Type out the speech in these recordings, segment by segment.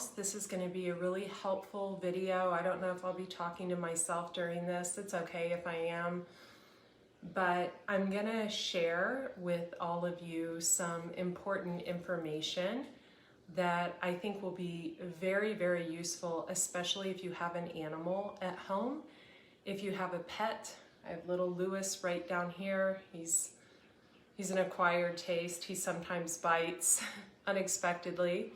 This is going to be a really helpful video. I don't know if I'll be talking to myself during this. It's okay if I am. But I'm going to share with all of you some important information that I think will be very, very useful, especially if you have an animal at home. If you have a pet, I have little Lewis right down here. He's an acquired taste. He sometimes bites unexpectedly.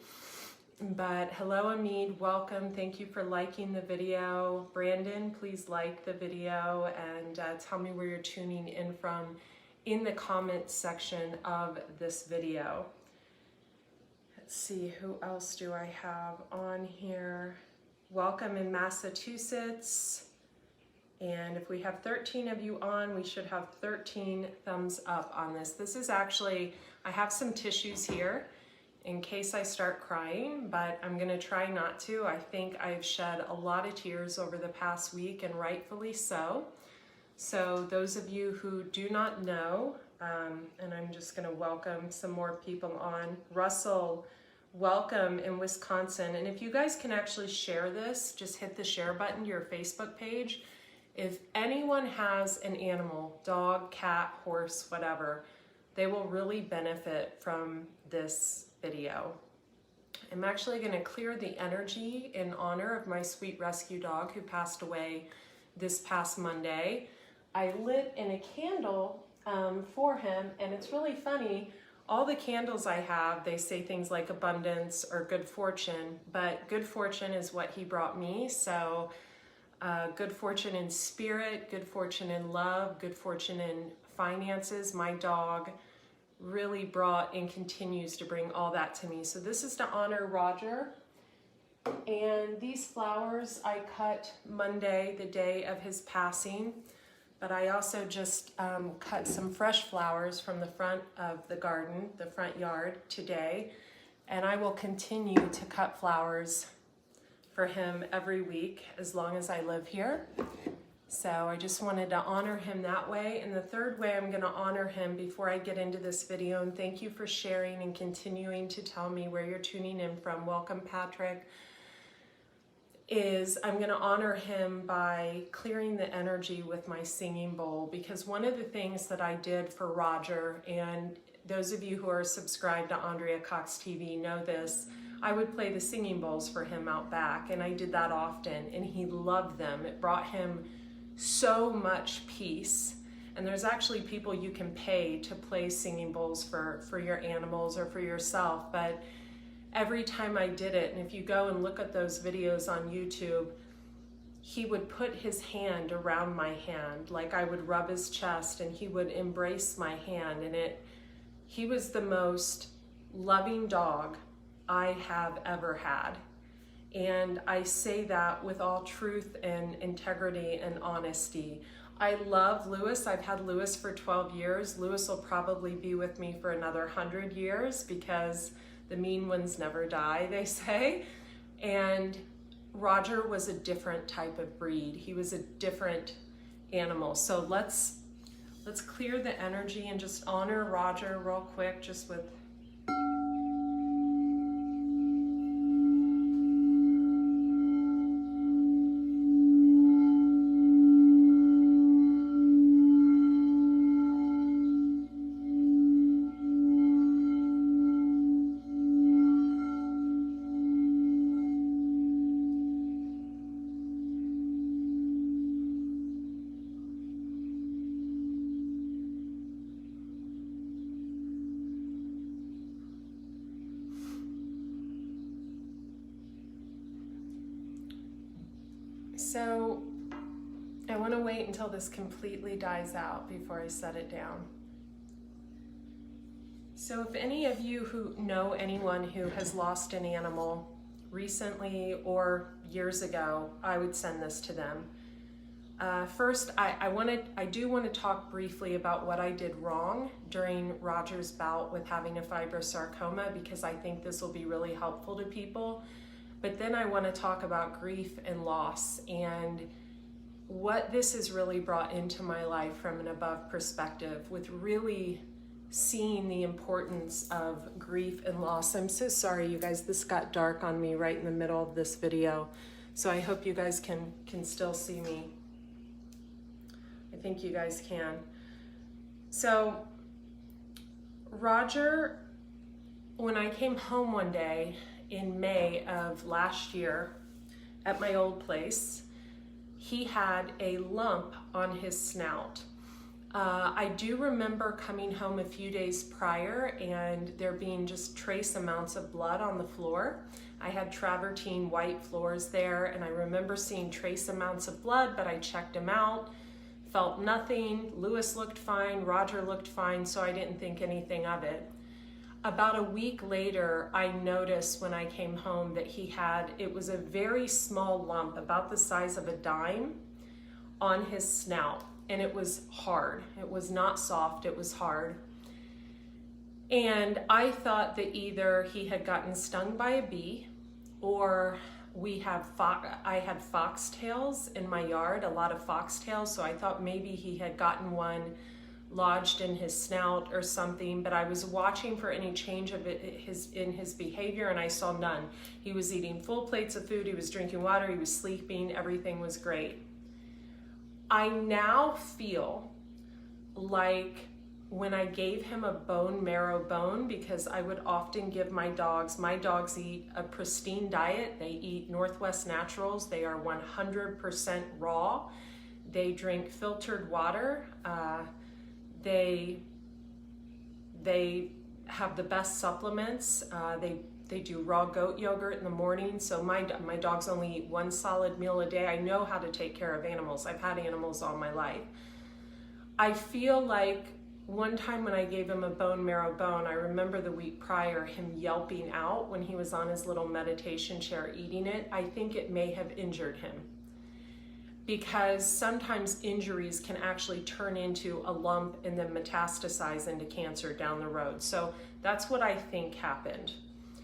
But hello, Amid, welcome. Thank you for liking the video. Brandon, please like the video and tell me where you're tuning in from in the comments section of this video. Let's see, who else do I have on here? Welcome in Massachusetts. And if we have 13 of you on, we should have 13 thumbs up on this. This is actually, I have some tissues here in case I start crying, but I'm gonna try not to. I think I've shed a lot of tears over the past week, and rightfully so. So those of you who do not know, and I'm just gonna welcome some more people on. Russell, welcome in Wisconsin. And if you guys can actually share this, just hit the share button to your Facebook page. If anyone has an animal, dog, cat, horse, whatever, they will really benefit from this video. I'm actually going to clear the energy in honor of my sweet rescue dog who passed away this past Monday. I lit in a candle for him, and it's really funny. All the candles I have, they say things like abundance or good fortune, but good fortune is what he brought me. So good fortune in spirit, good fortune in love, good fortune in finances. My dog really brought and continues to bring all that to me. So this is to honor Rodger. And these flowers I cut Monday, the day of his passing. But I also just cut some fresh flowers from the front of the garden, the front yard today. And I will continue to cut flowers for him every week as long as I live here. So I just wanted to honor him that way. And the third way I'm going to honor him before I get into this video, and thank you for sharing and continuing to tell me where you're tuning in from, welcome Patrick, is I'm going to honor him by clearing the energy with my singing bowl. Because one of the things that I did for Rodger, and those of you who are subscribed to Andrea Cox TV know this, I would play the singing bowls for him out back, and I did that often, and he loved them. It brought him so much peace. And there's actually people you can pay to play singing bowls for your animals or for yourself. But every time I did it, and if you go and look at those videos on YouTube, he would put his hand around my hand, like I would rub his chest, and he would embrace my hand. And he was the most loving dog I have ever had. And I say that with all truth and integrity and honesty. I love Lewis. I've had Lewis for 12 years. Lewis will probably be with me for another 100 years because the mean ones never die, they say. And Rodger was a different type of breed. He was a different animal. So let's clear the energy and just honor Rodger real quick, just with So I want to wait until this completely dies out before I set it down. So if any of you who know anyone who has lost an animal recently or years ago, I would send this to them. First, I do want to talk briefly about what I did wrong during Rodger's bout with having a fibrosarcoma, because I think this will be really helpful to people. But then I want to talk about grief and loss and what this has really brought into my life from an above perspective, with really seeing the importance of grief and loss. I'm so sorry, you guys, this got dark on me right in the middle of this video. So I hope you guys can still see me. I think you guys can. So Rodger, when I came home one day in May of last year at my old place, he had a lump on his snout. I do remember coming home a few days prior and there being just trace amounts of blood on the floor. I had travertine white floors there, and I remember seeing trace amounts of blood, but I checked him out, felt nothing. Lewis looked fine, Rodger looked fine, so I didn't think anything of it. About a week later, I noticed when I came home that it was a very small lump, about the size of a dime, on his snout. And it was hard. It was not soft, it was hard. And I thought that either he had gotten stung by a bee, or I had foxtails in my yard, a lot of foxtails, so I thought maybe he had gotten one lodged in his snout or something, but I was watching for any change of in his behavior, and I saw none. He was eating full plates of food, he was drinking water, he was sleeping, everything was great. I now feel like when I gave him a bone marrow bone, because I would often give my dogs eat a pristine diet. They eat Northwest Naturals. They are 100% raw. They drink filtered water. They have the best supplements. They do raw goat yogurt in the morning. So my dogs only eat one solid meal a day. I know how to take care of animals. I've had animals all my life. I feel like one time when I gave him a bone marrow bone, I remember the week prior him yelping out when he was on his little meditation chair eating it. I think it may have injured him, because sometimes injuries can actually turn into a lump and then metastasize into cancer down the road. So that's what I think happened.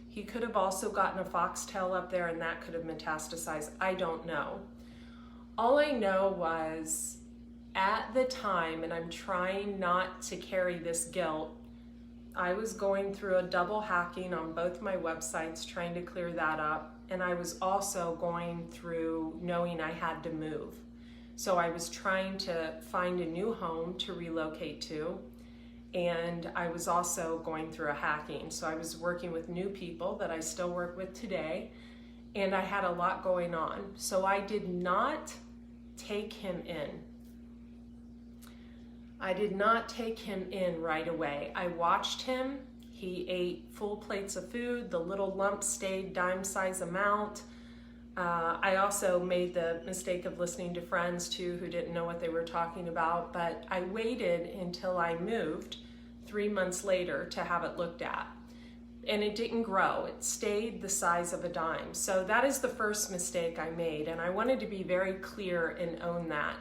He could have also gotten a foxtail up there and that could have metastasized. I don't know. All I know was at the time, and I'm trying not to carry this guilt, I was going through a double hacking on both my websites, trying to clear that up. And I was also going through knowing I had to move. So I was trying to find a new home to relocate to. And I was also going through a hacking. So I was working with new people that I still work with today. And I had a lot going on. So I did not take him in. I did not take him in right away. I watched him. He ate full plates of food. The little lump stayed dime-size amount. I also made the mistake of listening to friends too who didn't know what they were talking about, but I waited until I moved 3 months later to have it looked at. And it didn't grow. It stayed the size of a dime. So that is the first mistake I made, and I wanted to be very clear and own that.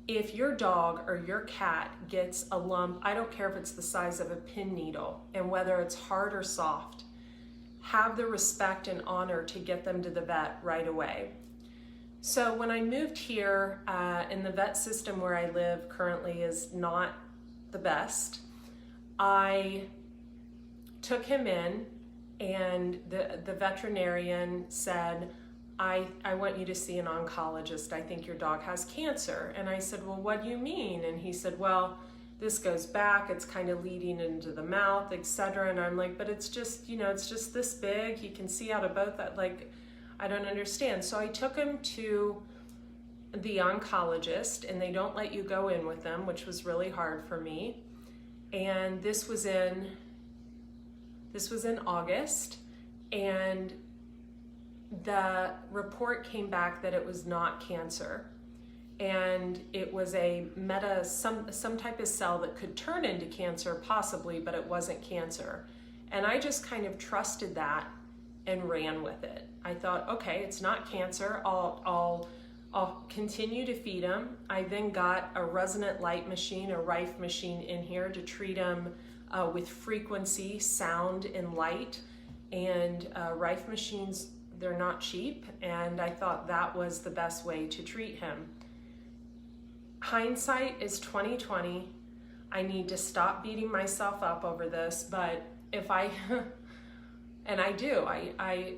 If your dog or your cat gets a lump, I don't care if it's the size of a pin needle and whether it's hard or soft, have the respect and honor to get them to the vet right away. So when I moved here, and the vet system where I live currently is not the best, I took him in and the veterinarian said, I want you to see an oncologist. I think your dog has cancer. And I said, well, what do you mean? And he said, well, this goes back, it's kind of leading into the mouth, etc. And I'm like, but it's just, it's just this big. He can see out of both that, like, I don't understand. So I took him to the oncologist, and they don't let you go in with them, which was really hard for me. And this was in August, and the report came back that it was not cancer, and it was some type of cell that could turn into cancer possibly, but it wasn't cancer. And I just kind of trusted that and ran with it. I thought, okay, it's not cancer. I'll continue to feed him. I then got a resonant light machine, a Rife machine in here to treat him with frequency, sound, and light. And Rife machines, they're not cheap, and I thought that was the best way to treat him. Hindsight is 20/20. I need to stop beating myself up over this, but if I, and I do, I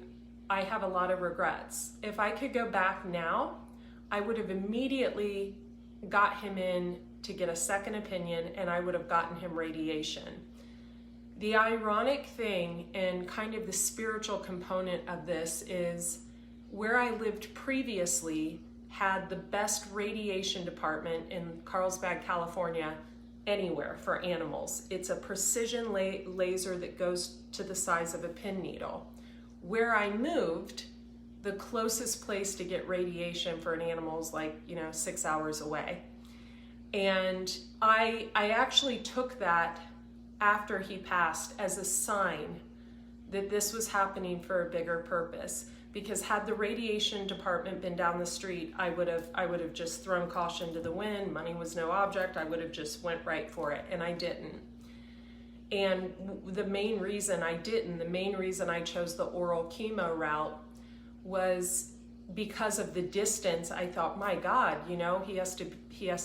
have a lot of regrets. If I could go back now, I would have immediately got him in to get a second opinion, and I would have gotten him radiation. The ironic thing and kind of the spiritual component of this is where I lived previously had the best radiation department in Carlsbad, California, anywhere for animals. It's a precision laser that goes to the size of a pin needle. Where I moved, the closest place to get radiation for an animal is like, 6 hours away. And I actually took that after he passed as a sign that this was happening for a bigger purpose. Because had the radiation department been down the street, I would have just thrown caution to the wind. Money was no object. I would have just went right for it, and I didn't. And the main reason I didn't, the main reason I chose the oral chemo route was because of the distance. I thought, my God, he has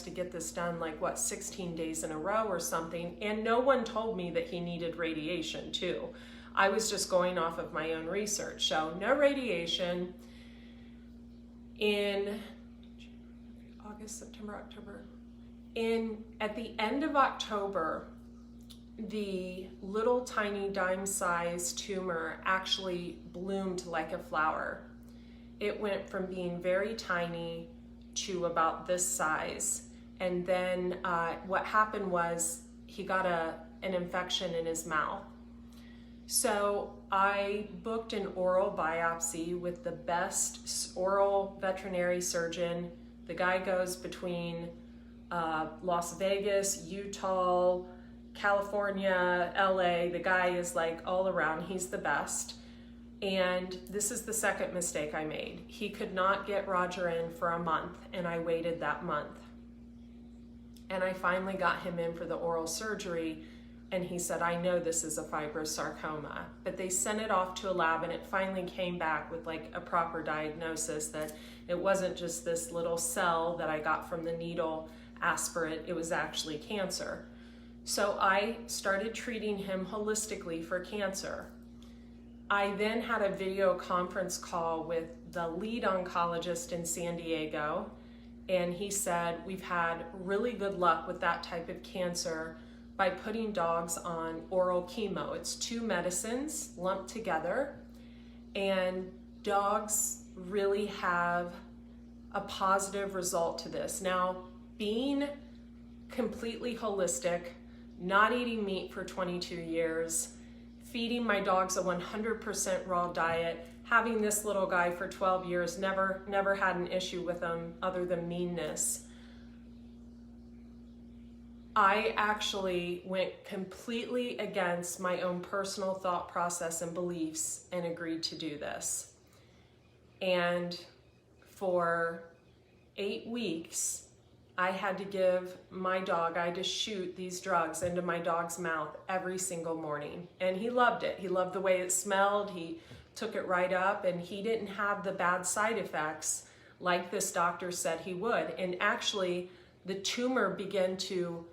to get this done 16 days in a row or something. And no one told me that he needed radiation too. I was just going off of my own research. So no radiation in August, September, October. At the end of October, the little tiny dime-sized tumor actually bloomed like a flower. It went from being very tiny to about this size. And then what happened was he got an infection in his mouth. So I booked an oral biopsy with the best oral veterinary surgeon. The guy goes between Las Vegas, Utah, California, LA. The guy is all around. He's the best. And this is the second mistake I made. He could not get Rodger in for a month, and I waited that month. And I finally got him in for the oral surgery, and he said, I know this is a fibrosarcoma. But they sent it off to a lab, and it finally came back with a proper diagnosis that it wasn't just this little cell that I got from the needle aspirate, it was actually cancer. So I started treating him holistically for cancer. I then had a video conference call with the lead oncologist in San Diego, and he said, we've had really good luck with that type of cancer by putting dogs on oral chemo. It's 2 medicines lumped together, and dogs really have a positive result to this. Now, being completely holistic, not eating meat for 22 years, feeding my dogs a 100% raw diet, having this little guy for 12 years, never had an issue with him other than meanness. I actually went completely against my own personal thought process and beliefs and agreed to do this. And for 8 weeks, I had to give my dog, I had to shoot these drugs into my dog's mouth every single morning. And he loved it. He loved the way it smelled. He took it right up, and he didn't have the bad side effects like this doctor said he would. And actually, the tumor began to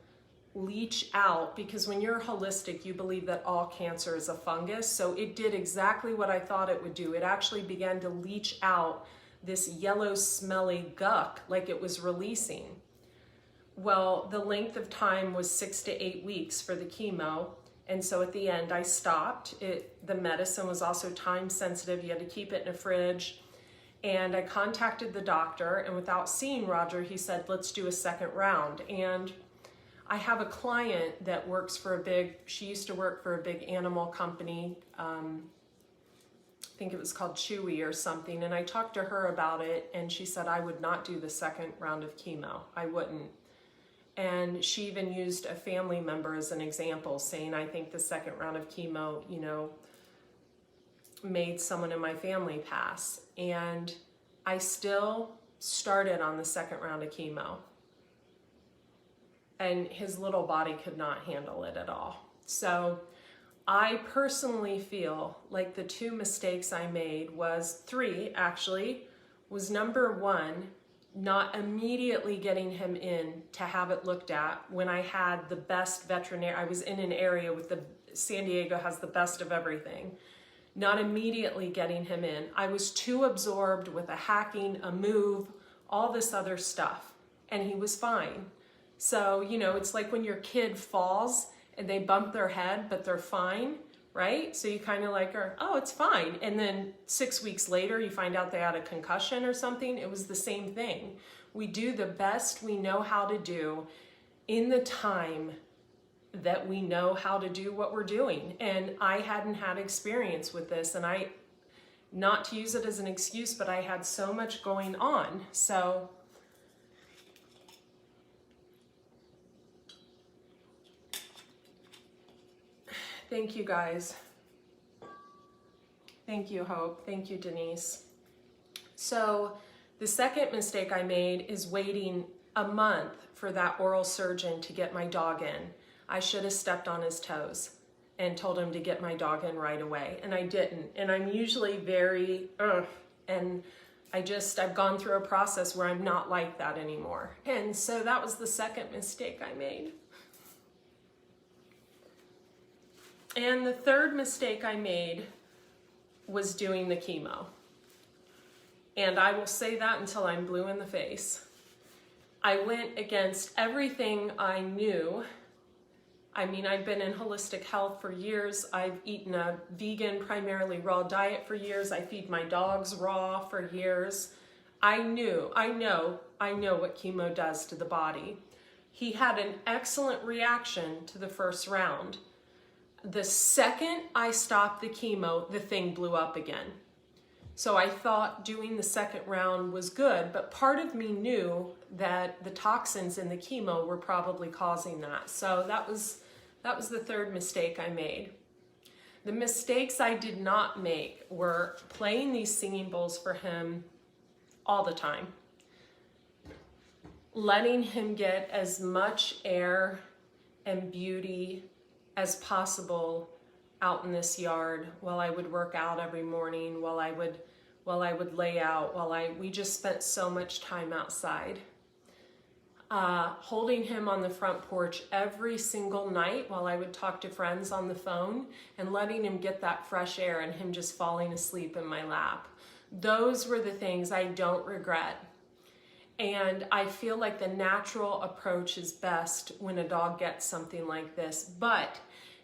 leach out, because when you're holistic, you believe that all cancer is a fungus. So it did exactly what I thought it would do. It actually began to leach out this yellow smelly guck like it was releasing. Well, the length of time was 6 to 8 weeks for the chemo. And so at the end I stopped. The medicine was also time sensitive. You had to keep it in a fridge. And I contacted the doctor, and without seeing Rodger, he said, let's do a second round. And I have a client that works for she used to work for a big animal company. I think it was called Chewy or something. And I talked to her about it, and she said I would not do the second round of chemo. I wouldn't. And she even used a family member as an example, saying, I think the second round of chemo, made someone in my family pass. And I still started on the second round of chemo. And his little body could not handle it at all. So I personally feel like the 2 mistakes I made 3 actually, was number 1, not immediately getting him in to have it looked at when I had the best veterinarian. I was in an area with San Diego has the best of everything. Not immediately getting him in. I was too absorbed with a hacking, a move, all this other stuff, and he was fine. So, you know, it's like when your kid falls and they bump their head, but they're fine, right? So you kind of like are, oh, it's fine. And then 6 weeks later, you find out they had a concussion or something. It was the same thing. We do the best we know how to do in the time that we know how to do what we're doing. And I hadn't had experience with this, and not to use it as an excuse, but I had so much going on. So thank you guys. Thank you, Hope. Thank you, Denise. So the second mistake I made is waiting a month for that oral surgeon to get my dog in. I should have stepped on his toes and told him to get my dog in right away, and I didn't. And I'm usually very, and I've gone through a process where I'm not like that anymore. And so that was the second mistake I made. And the third mistake I made was doing the chemo. And I will say that until I'm blue in the face. I went against everything I knew. I mean, I've been in holistic health for years. I've eaten a vegan, primarily raw diet for years. I feed my dogs raw for years. I know what chemo does to the body. He had an excellent reaction to the first round. The second I stopped the chemo, the thing blew up again. So I thought doing the second round was good, but part of me knew that the toxins in the chemo were probably causing that. So that was the third mistake I made. The mistakes I did not make were playing these singing bowls for him all the time. Letting him get as much air and beauty as possible out in this yard while I would work out every morning, while I would lay out, we just spent so much time outside. Holding him on the front porch every single night while I would talk to friends on the phone and letting him get that fresh air and him just falling asleep in my lap. Those were the things I don't regret. And I feel like the natural approach is best when a dog gets something like this. But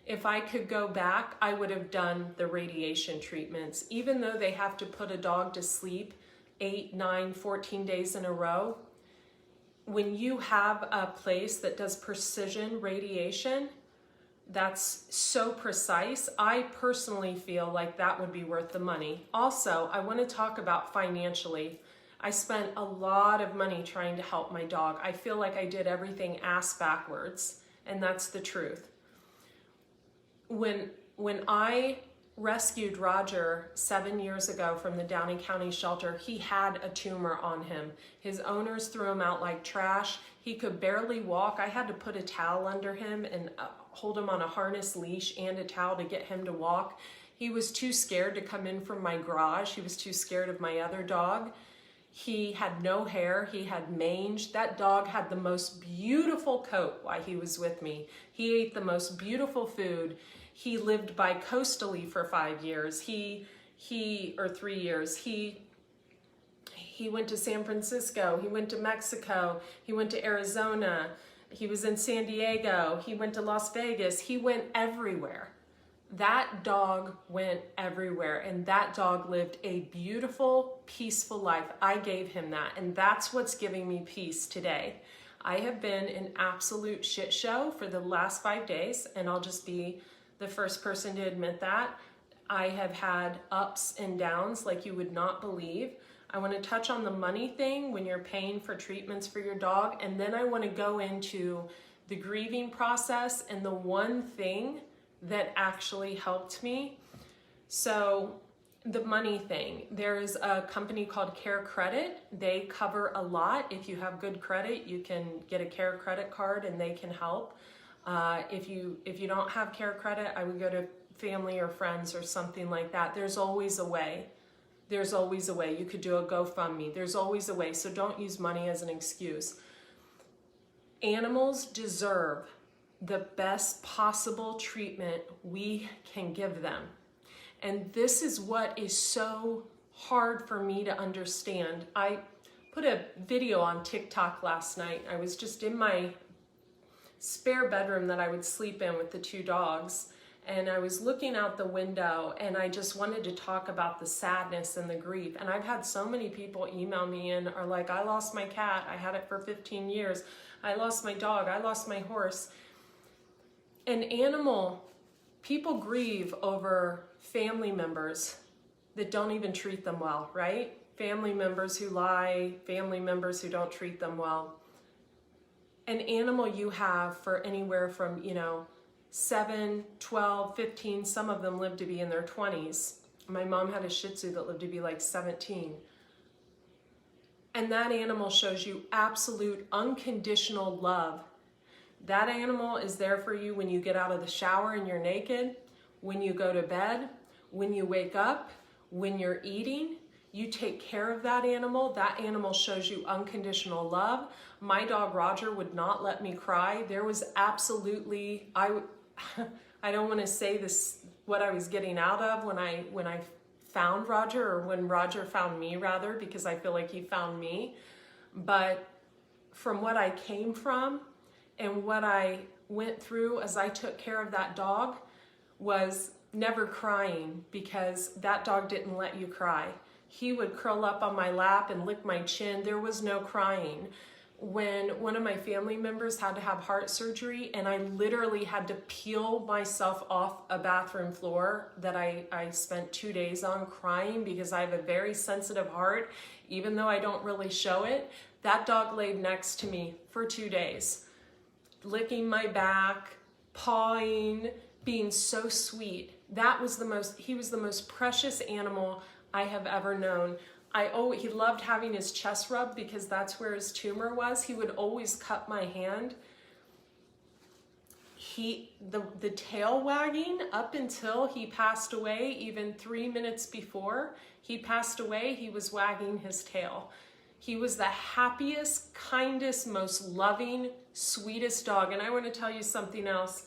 if I could go back, I would have done the radiation treatments. Even though they have to put a dog to sleep 8, 9, 14 days in a row, when you have a place that does precision radiation, that's so precise, I personally feel like that would be worth the money. Also, I want to talk about financially. I spent a lot of money trying to help my dog. I feel like I did everything ass backwards, and that's the truth. When I rescued Rodger 7 years ago from the Downey County shelter, he had a tumor on him. His owners threw him out like trash. He could barely walk. I had to put a towel under him and hold him on a harness leash and a towel to get him to walk. He was too scared to come in from my garage. He was too scared of my other dog. He had no hair. He had mange. That dog had the most beautiful coat while he was with me. He ate the most beautiful food. He lived bi-coastally for 5 years. Or 3 years. He went to San Francisco. He went to Mexico. He went to Arizona. He was in San Diego. He went to Las Vegas. He went everywhere. That dog went everywhere, and that dog lived a beautiful, peaceful life. I gave him that, and that's what's giving me peace today. I have been an absolute shit show for the last 5 days, and I'll just be the first person to admit that. I have had ups and downs like you would not believe. I want to touch on the money thing when you're paying for treatments for your dog, and then I want to go into the grieving process and the one thing that actually helped me. So the money thing, there's a company called Care Credit. They cover a lot. If you have good credit, you can get a Care Credit card and they can help. If you don't have Care Credit, I would go to family or friends or something like that. There's always a way There's always a way. You could do a GoFundMe. There's always a way. So don't use money as an excuse. Animals deserve the best possible treatment we can give them. And this is what is so hard for me to understand. I put a video on TikTok last night. I was just in my spare bedroom that I would sleep in with the 2 dogs. And I was looking out the window and I just wanted to talk about the sadness and the grief. And I've had so many people email me and are like, I lost my cat. I had it for 15 years. I lost my dog. I lost my horse. An animal, people grieve over family members that don't even treat them well, right? Family members who lie, family members who don't treat them well. An animal you have for anywhere from, 7, 12, 15, some of them live to be in their 20s. My mom had a Shih Tzu that lived to be like 17. And that animal shows you absolute unconditional love. That animal is there for you when you get out of the shower and you're naked, when you go to bed, when you wake up, when you're eating. You take care of that animal. That animal shows you unconditional love. My dog Rodger would not let me cry. There was absolutely, I don't want to say this, what I was getting out of when I found Rodger, or when Rodger found me rather, because I feel like he found me. But from what I came from and what I went through as I took care of that dog was never crying, because that dog didn't let you cry. He would curl up on my lap and lick my chin. There was no crying. When one of my family members had to have heart surgery and I literally had to peel myself off a bathroom floor that I spent 2 days on crying because I have a very sensitive heart, even though I don't really show it, that dog laid next to me for 2 days, licking my back, pawing, being so sweet. He was the most precious animal I have ever known. He loved having his chest rubbed because that's where his tumor was. He would always cut my hand. The tail wagging up until he passed away, even 3 minutes before he passed away, he was wagging his tail. He was the happiest, kindest, most loving, sweetest dog. And I want to tell you something else.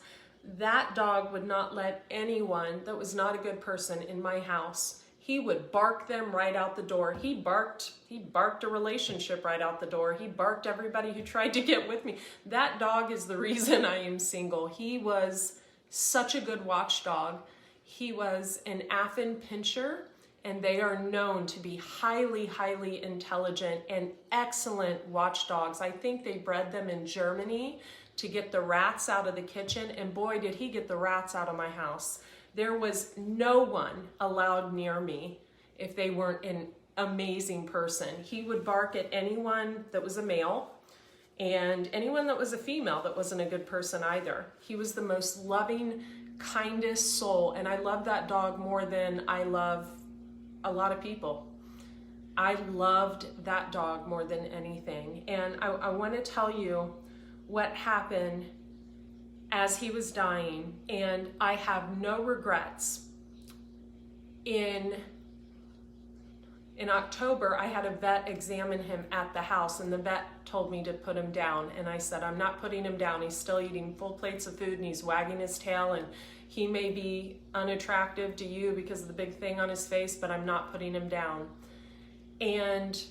That dog would not let anyone that was not a good person in my house. He would bark them right out the door. He barked a relationship right out the door. He barked everybody who tried to get with me. That dog is the reason I am single. He was such a good watchdog. He was an Affin Pinscher, and they are known to be highly, highly intelligent and excellent watchdogs. I think they bred them in Germany to get the rats out of the kitchen, and boy, did he get the rats out of my house. There was no one allowed near me if they weren't an amazing person. He would bark at anyone that was a male and anyone that was a female that wasn't a good person either. He was the most loving, kindest soul, and I love that dog more than I love a lot of people. I loved that dog more than anything. And I want to tell you what happened as he was dying, and I have no regrets. In October, I had a vet examine him at the house, and the vet told me to put him down, and I said, I'm not putting him down. He's still eating full plates of food, and he's wagging his tail, and he may be unattractive to you because of the big thing on his face, but I'm not putting him down. And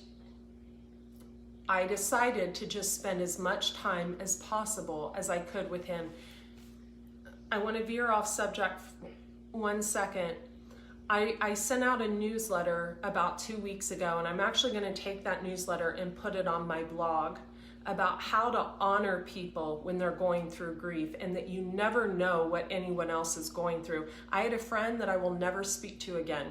I decided to just spend as much time as possible as I could with him. I want to veer off subject 1 second. I sent out a newsletter about 2 weeks ago, and I'm actually going to take that newsletter and put it on my blog about how to honor people when they're going through grief, and that you never know what anyone else is going through. I had a friend that I will never speak to again,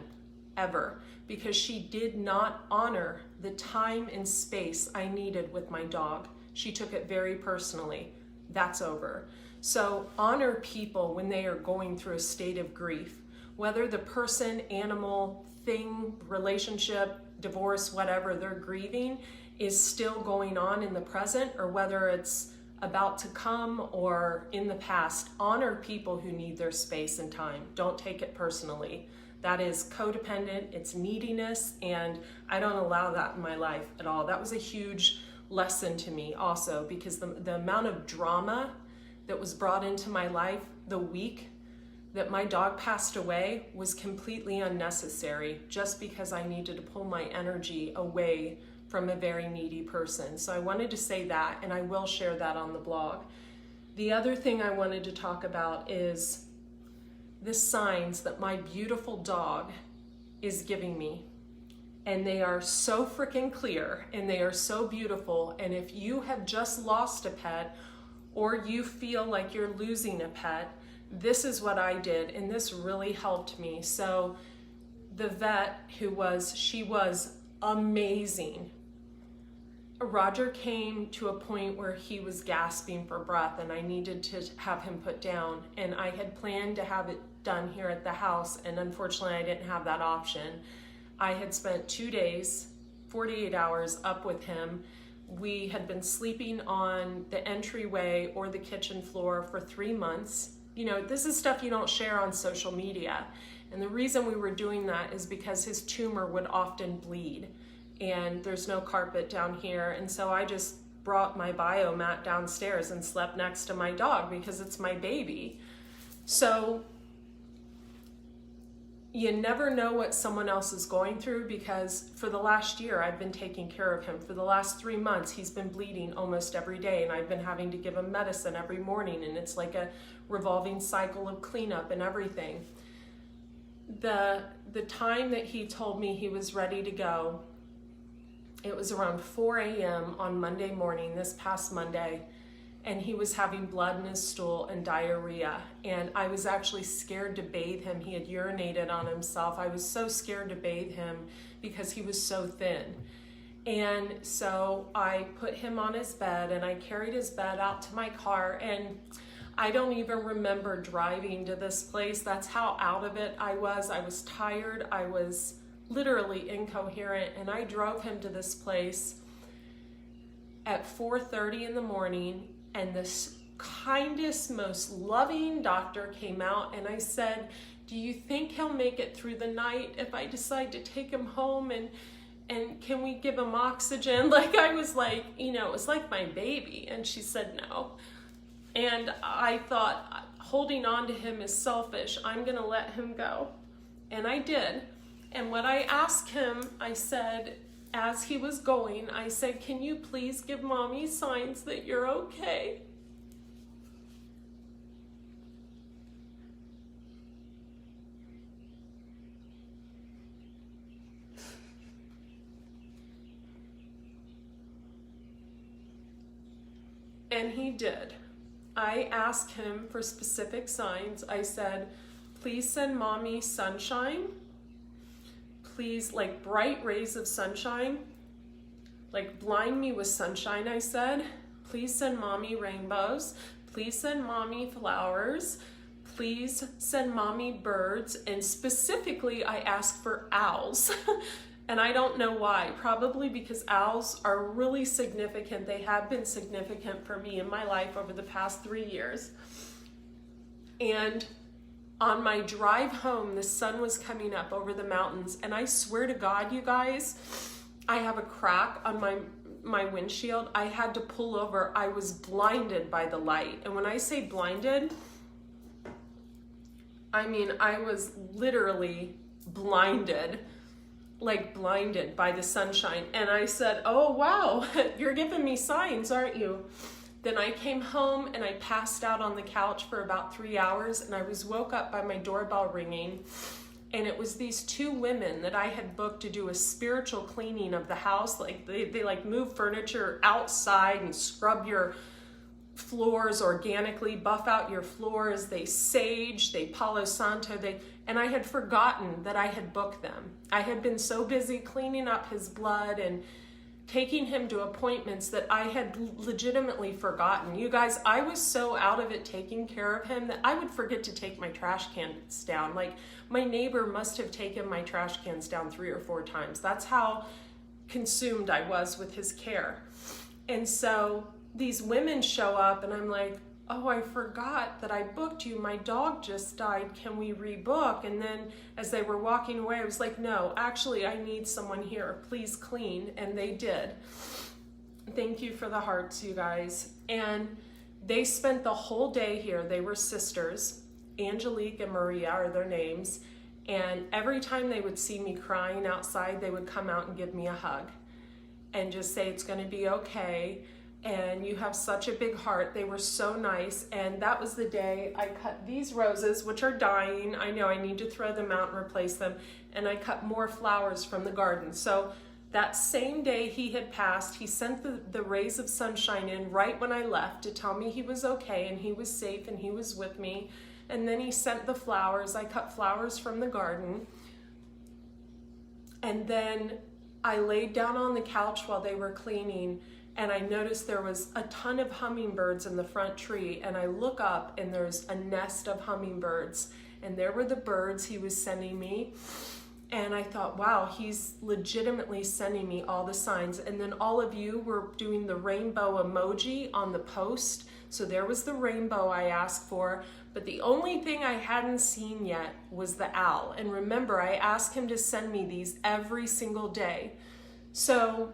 ever, because she did not honor the time and space I needed with my dog. She took it very personally. That's over. So honor people when they are going through a state of grief, whether the person, animal, thing, relationship, divorce, whatever they're grieving is still going on in the present, or whether it's about to come or in the past. Honor people who need their space and time. Don't take it personally. That is codependent, it's neediness, and I don't allow that in my life at all. That was a huge lesson to me also, because the amount of drama that was brought into my life the week that my dog passed away was completely unnecessary, just because I needed to pull my energy away from a very needy person. So I wanted to say that, and I will share that on the blog. The other thing I wanted to talk about is the signs that my beautiful dog is giving me. And they are so freaking clear, and they are so beautiful. And if you have just lost a pet, or you feel like you're losing a pet, this is what I did, and this really helped me. So the vet she was amazing. Rodger came to a point where he was gasping for breath, and I needed to have him put down. And I had planned to have it done here at the house, and unfortunately I didn't have that option. I had spent 2 days, 48 hours up with him. We had been sleeping on the entryway or the kitchen floor for 3 months. You know, this is stuff you don't share on social media. And the reason we were doing that is because his tumor would often bleed, and there's no carpet down here. And so I just brought my biomat downstairs and slept next to my dog because it's my baby. So you never know what someone else is going through, because for the last year I've been taking care of him. For the last 3 months he's been bleeding almost every day, and I've been having to give him medicine every morning, and it's like a revolving cycle of cleanup and everything. The time that he told me he was ready to go, it was around 4 a.m. on Monday morning, this past Monday, and he was having blood in his stool and diarrhea. And I was actually scared to bathe him. He had urinated on himself. I was so scared to bathe him because he was so thin. And so I put him on his bed, and I carried his bed out to my car, and I don't even remember driving to this place. That's how out of it I was. I was tired. I was literally incoherent, and I drove him to this place at 4:30 in the morning, and this kindest, most loving doctor came out, and I said, "Do you think he'll make it through the night if I decide to take him home, and can we give him oxygen?" Like, I was like, you know, it was like my baby. And she said no. And I thought, holding on to him is selfish. I'm gonna let him go. And I did. And when I asked him, I said, as he was going, I said, "Can you please give mommy signs that you're okay?" And he did. I asked him for specific signs. I said, "Please send mommy sunshine. Please, like bright rays of sunshine. Like blind me with sunshine," I said. "Please send mommy rainbows. Please send mommy flowers. Please send mommy birds." And specifically, I asked for owls. And I don't know why. Probably because owls are really significant. They have been significant for me in my life over the past 3 years. And on my drive home, the sun was coming up over the mountains, and I swear to God, you guys, I have a crack on my windshield. I had to pull over. I was blinded by the light. And when I say blinded, I mean I was literally blinded, like blinded by the sunshine. And I said, "Oh wow, you're giving me signs, aren't you?" Then I came home and I passed out on the couch for about 3 hours, and I was woke up by my doorbell ringing. And it was these 2 women that I had booked to do a spiritual cleaning of the house. Like they like move furniture outside and scrub your floors organically, buff out your floors. They sage, they Palo Santo, and I had forgotten that I had booked them. I had been so busy cleaning up his blood and taking him to appointments that I had legitimately forgotten. You guys, I was so out of it taking care of him that I would forget to take my trash cans down. Like, my neighbor must have taken my trash cans down 3 or 4 times. That's how consumed I was with his care. And so these women show up, and I'm like, oh, I forgot that I booked you. My dog just died. Can we rebook? And then as they were walking away, I was like, no, actually, I need someone here. Please clean. And they did. Thank you for the hearts, you guys. And they spent the whole day here. They were sisters. Angelique and Maria are their names. And every time they would see me crying outside, they would come out and give me a hug and just say, it's going to be okay. And you have such a big heart. They were so nice. And that was the day I cut these roses, which are dying. I know I need to throw them out and replace them. And I cut more flowers from the garden. So that same day he had passed, he sent the rays of sunshine in right when I left to tell me he was okay and he was safe and he was with me. And then he sent the flowers. I cut flowers from the garden. And then I laid down on the couch while they were cleaning, and I noticed there was a ton of hummingbirds in the front tree, and I look up and there's a nest of hummingbirds, and there were the birds he was sending me. And I thought, wow, he's legitimately sending me all the signs. And then all of you were doing the rainbow emoji on the post. So there was the rainbow I asked for, but the only thing I hadn't seen yet was the owl. And remember, I asked him to send me these every single day. So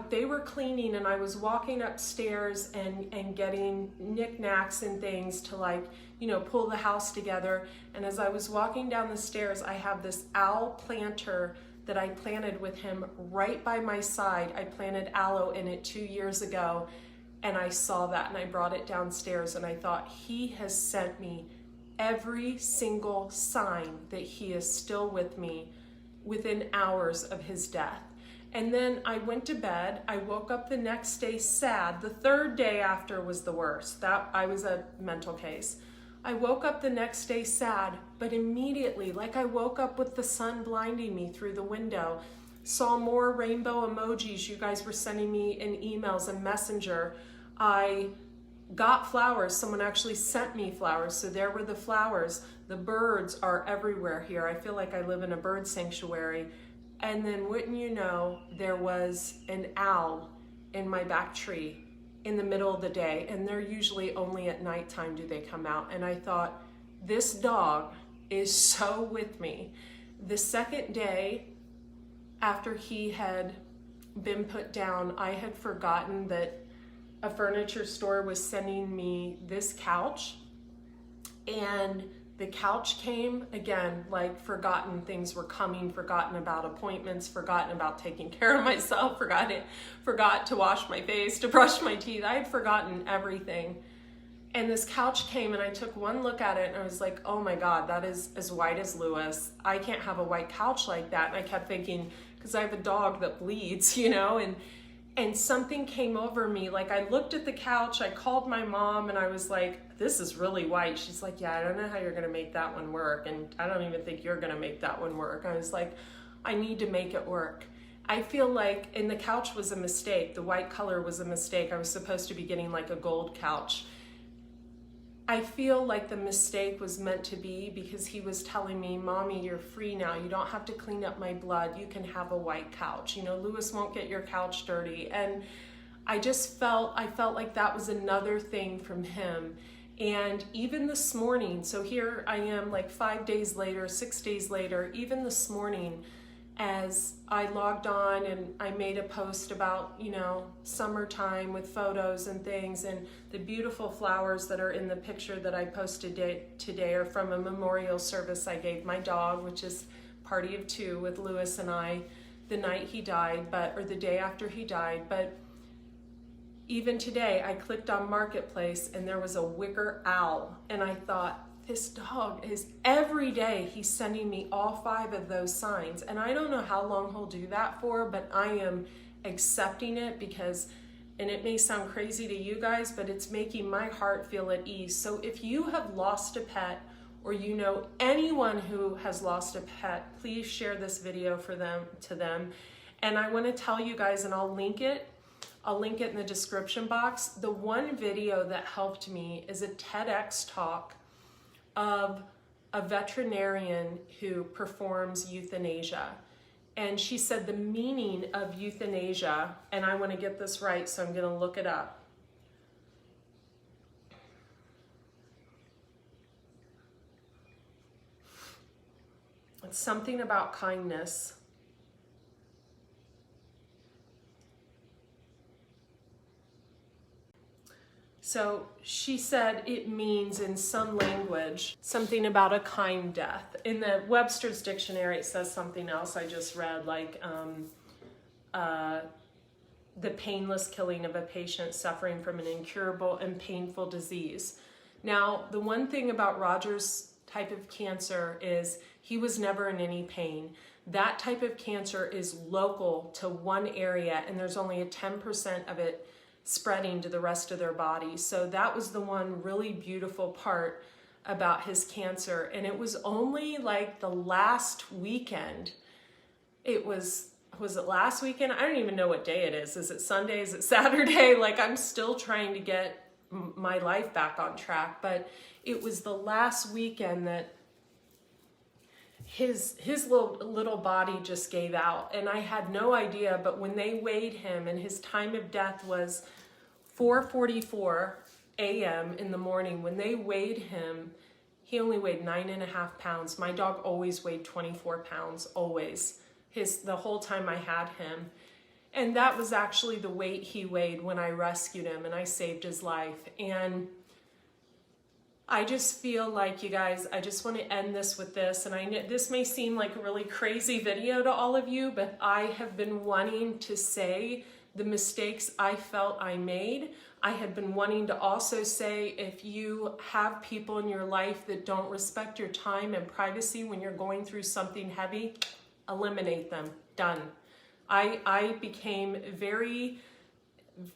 they were cleaning, and I was walking upstairs and getting knickknacks and things to, like, you know, pull the house together. And as I was walking down the stairs, I have this owl planter that I planted with him right by my side. I planted aloe in it 2 years ago, and I saw that and I brought it downstairs, and I thought, he has sent me every single sign that he is still with me within hours of his death. And then I went to bed. I woke up the next day sad. The third day after was the worst. I was a mental case. I woke up the next day sad, but immediately, like I woke up with the sun blinding me through the window, saw more rainbow emojis you guys were sending me in emails and Messenger. I got flowers. Someone actually sent me flowers. So there were the flowers. The birds are everywhere here. I feel like I live in a bird sanctuary. And then wouldn't you know, there was an owl in my back tree in the middle of the day. And they're usually only at nighttime do they come out. And I thought, this dog is so with me. The second day after he had been put down, I had forgotten that a furniture store was sending me this couch, and the couch came again, like forgotten things were coming, forgotten about appointments, forgotten about taking care of myself, forgot to wash my face, to brush my teeth. I had forgotten everything. And this couch came, and I took one look at it and I was like, oh my God, that is as white as Lewis. I can't have a white couch like that. And I kept thinking, because I have a dog that bleeds, you know, and something came over me. Like, I looked at the couch, I called my mom, and I was like, this is really white. She's like, yeah, I don't know how you're gonna make that one work. And I don't even think you're gonna make that one work. I was like, I need to make it work. I feel like, and the couch was a mistake. The white color was a mistake. I was supposed to be getting like a gold couch. I feel like the mistake was meant to be, because he was telling me, Mommy, you're free now. You don't have to clean up my blood. You can have a white couch. You know, Lewis won't get your couch dirty. And I felt like that was another thing from him. And even this morning, so here I am like 5 days later, 6 days later, even this morning, as I logged on and I made a post about, you know, summertime with photos and things, and the beautiful flowers that are in the picture that I posted today are from a memorial service I gave my dog, which is party of two with Lewis and I, the night he died, or the day after he died. But even today, I clicked on Marketplace and there was a wicker owl, and I thought, this dog is, every day he's sending me all 5 of those signs. And I don't know how long he'll do that for, but I am accepting it, because, and it may sound crazy to you guys, but it's making my heart feel at ease. So if you have lost a pet, or you know anyone who has lost a pet, please share this video to them. And I want to tell you guys, and I'll link it in the description box. The one video that helped me is a TEDx talk of a veterinarian who performs euthanasia. And she said the meaning of euthanasia, and I want to get this right, so I'm going to look it up. something about kindness. So she said it means in some language something about a kind death. In the Webster's dictionary, it says something else I just read, like the painless killing of a patient suffering from an incurable and painful disease. Now, the one thing about Rodger's type of cancer is he was never in any pain. That type of cancer is local to one area, and there's only a 10% of it spreading to the rest of their body. So that was the one really beautiful part about his cancer. And it was only like the last weekend. Was it last weekend? I don't even know what day it is. Is it Sunday? Is it Saturday? Like, I'm still trying to get my life back on track. But it was the last weekend that his little body just gave out, and I had no idea. But when they weighed him, and his time of death was 4:44 a.m. in the morning, when they weighed him, he only weighed 9.5 pounds. My dog always weighed 24 pounds, always, the whole time I had him. And that was actually the weight he weighed when I rescued him and I saved his life. And I just feel like, you guys, I just want to end this with this. And I know this may seem like a really crazy video to all of you, but I have been wanting to say the mistakes I felt I made. I had been wanting to also say, if you have people in your life that don't respect your time and privacy when you're going through something heavy, eliminate them. Done. I became very,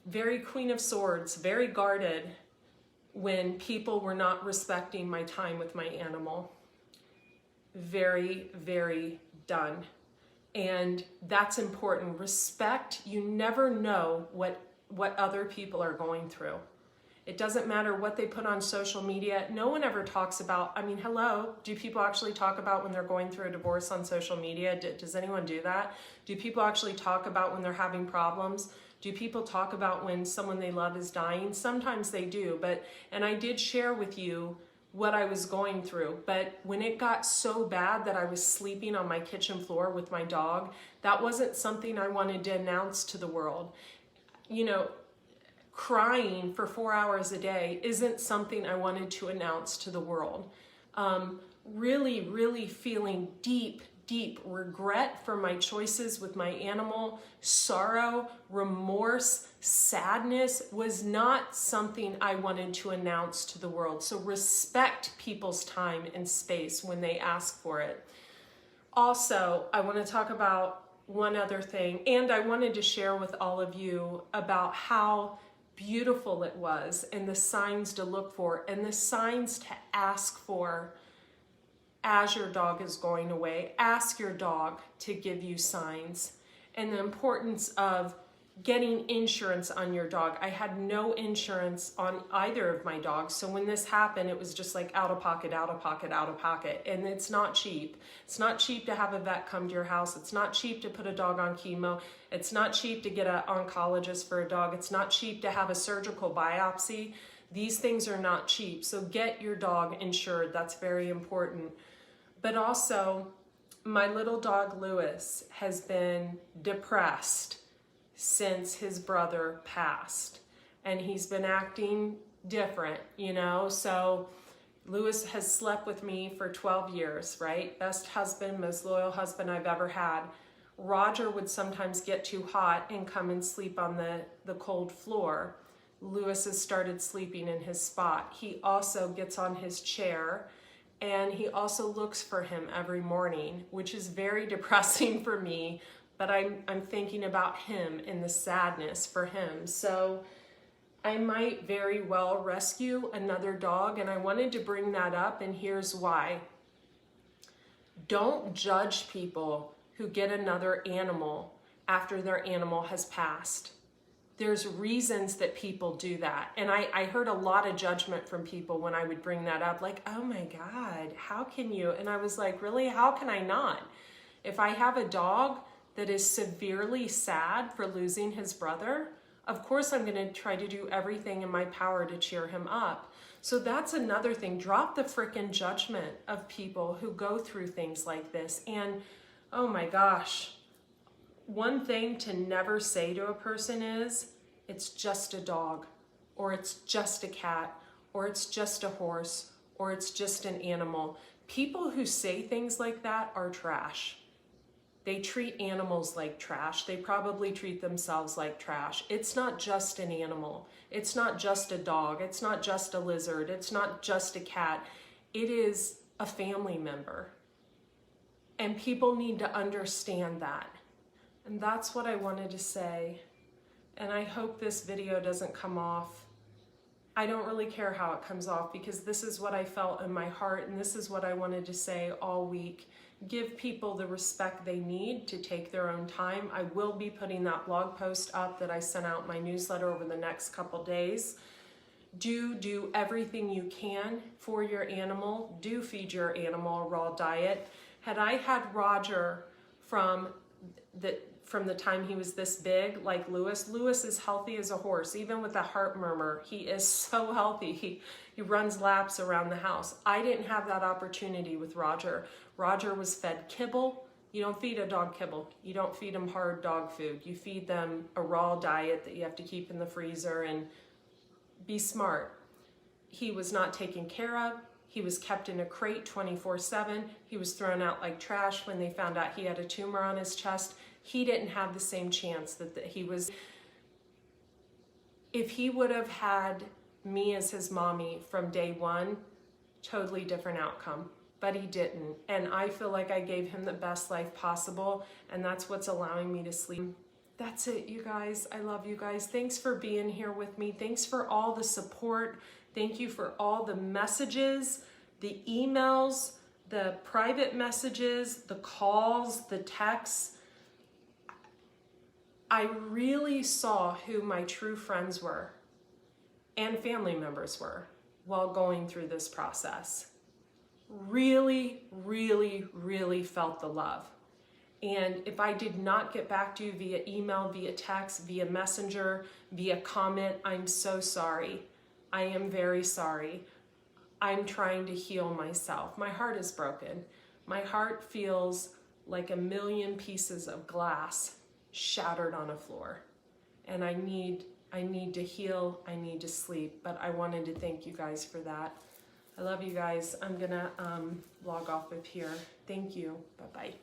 very Queen of Swords, very guarded when people were not respecting my time with my animal. Very, very done. And that's important. Respect. You never know what other people are going through. It doesn't matter what they put on social media. No one ever talks about, I mean, hello, do people actually talk about when they're going through a divorce on social media? Does anyone do that? Do people actually talk about when they're having problems? Do people talk about when someone they love is dying? Sometimes they do, and I did share with you what I was going through. But when it got so bad that I was sleeping on my kitchen floor with my dog, that wasn't something I wanted to announce to the world. You know, crying for 4 hours a day isn't something I wanted to announce to the world. Really, really feeling deep regret for my choices with my animal, sorrow, remorse, sadness was not something I wanted to announce to the world. So respect people's time and space when they ask for it. Also, I want to talk about one other thing, and I wanted to share with all of you about how beautiful it was and the signs to look for and the signs to ask for as your dog is going away. Ask your dog to give you signs, and the importance of getting insurance on your dog. I had no insurance on either of my dogs, so when this happened, it was just like out of pocket, out of pocket, out of pocket, and it's not cheap. It's not cheap to have a vet come to your house. It's not cheap to put a dog on chemo. It's not cheap to get an oncologist for a dog. It's not cheap to have a surgical biopsy. These things are not cheap, so get your dog insured. That's very important. But also, my little dog Lewis has been depressed since his brother passed, and he's been acting different, you know. So Lewis has slept with me for 12 years, right? Best husband, most loyal husband I've ever had. Rodger would sometimes get too hot and come and sleep on the cold floor. Lewis has started sleeping in his spot. He also gets on his chair, and he also looks for him every morning, which is very depressing for me. But I'm thinking about him and the sadness for him. So I might very well rescue another dog, and I wanted to bring that up, and here's why. Don't judge people who get another animal after their animal has passed. There's reasons that people do that. And I heard a lot of judgment from people when I would bring that up, like, oh my God, how can you? And I was like, really, how can I not? If I have a dog that is severely sad for losing his brother, of course I'm going to try to do everything in my power to cheer him up. So that's another thing. Drop the frickin' judgment of people who go through things like this. And oh my gosh, one thing to never say to a person is, it's just a dog, or it's just a cat, or it's just a horse, or it's just an animal. People who say things like that are trash. They treat animals like trash. They probably treat themselves like trash. It's not just an animal. It's not just a dog. It's not just a lizard. It's not just a cat. It is a family member. And people need to understand that. And that's what I wanted to say. And I hope this video doesn't come off. I don't really care how it comes off, because this is what I felt in my heart, and this is what I wanted to say all week. Give people the respect they need to take their own time. I will be putting that blog post up that I sent out in my newsletter over the next couple days. Do everything you can for your animal. Do feed your animal a raw diet. Had I had Rodger from the time he was this big, like Lewis is healthy as a horse, even with a heart murmur. He is so healthy. He runs laps around the house. I didn't have that opportunity with Rodger. Rodger was fed kibble. You don't feed a dog kibble. You don't feed them hard dog food. You feed them a raw diet that you have to keep in the freezer, and be smart. He was not taken care of. He was kept in a crate 24/7. He was thrown out like trash when they found out he had a tumor on his chest. He didn't have the same chance that he was. If he would have had me as his mommy from day one, totally different outcome. But he didn't. And I feel like I gave him the best life possible, and that's what's allowing me to sleep. That's it, you guys. I love you guys. Thanks for being here with me. Thanks for all the support. Thank you for all the messages, the emails, the private messages, the calls, the texts. I really saw who my true friends were and family members were while going through this process. Really, really, really felt the love. And if I did not get back to you via email, via text, via messenger, via comment, I'm so sorry. I am very sorry. I'm trying to heal myself. My heart is broken. My heart feels like a million pieces of glass shattered on a floor. And I need to heal. I need to sleep. But I wanted to thank you guys for that. I love you guys. I'm gonna log off of here. Thank you. Bye-bye.